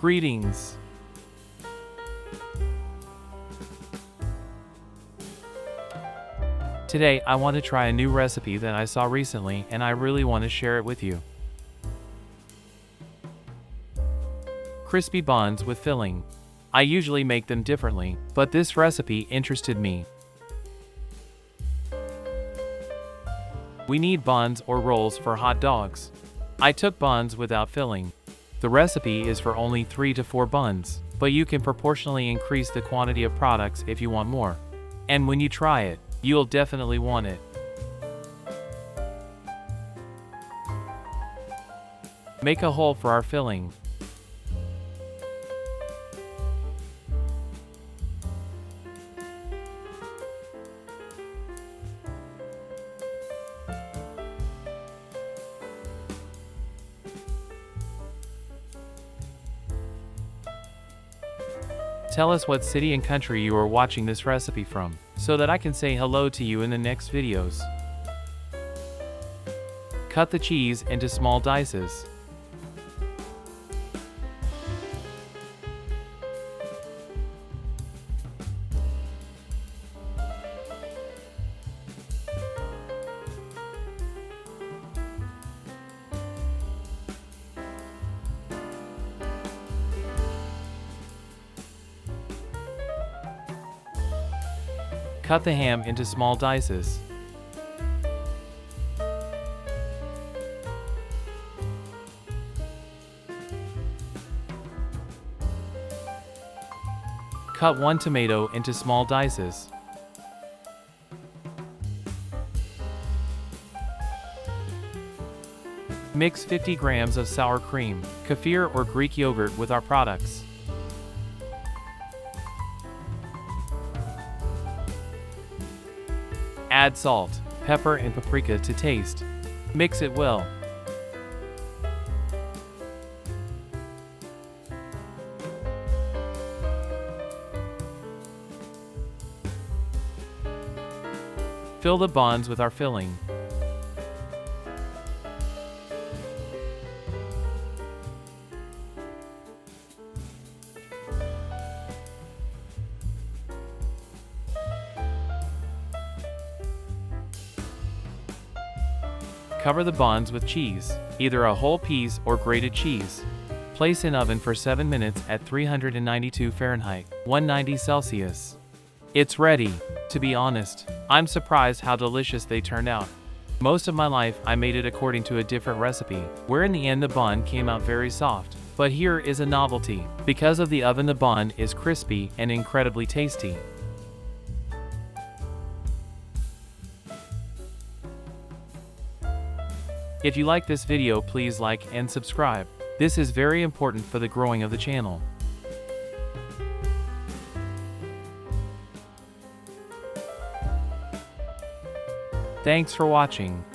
Greetings. Today I want to try a new recipe that I saw recently and I really want to share it with you. Crispy buns with filling. I usually make them differently, but this recipe interested me. We need buns or rolls for hot dogs. I took buns without filling. The recipe is for only 3 to 4 buns, but you can proportionally increase the quantity of products if you want more. And when you try it, you'll definitely want it. Make a hole for our filling. Tell us what city and country you are watching this recipe from, so that I can say hello to you in the next videos. Cut the cheese into small dices. Cut the ham into small dices. Cut 1 tomato into small dices. Mix 50 grams of sour cream, kefir or Greek yogurt with our products. Add salt, pepper and paprika to taste. Mix it well. Fill the buns with our filling. Cover the buns with cheese, either a whole piece or grated cheese. Place in oven for 7 minutes at 392 Fahrenheit, 190 Celsius. It's ready. To be honest, I'm surprised how delicious they turned out. Most of my life I made it according to a different recipe, where in the end the bun came out very soft. But here is a novelty. Because of the oven, the bun is crispy and incredibly tasty. If you like this video, please like and subscribe. This is very important for the growing of the channel. Thanks for watching.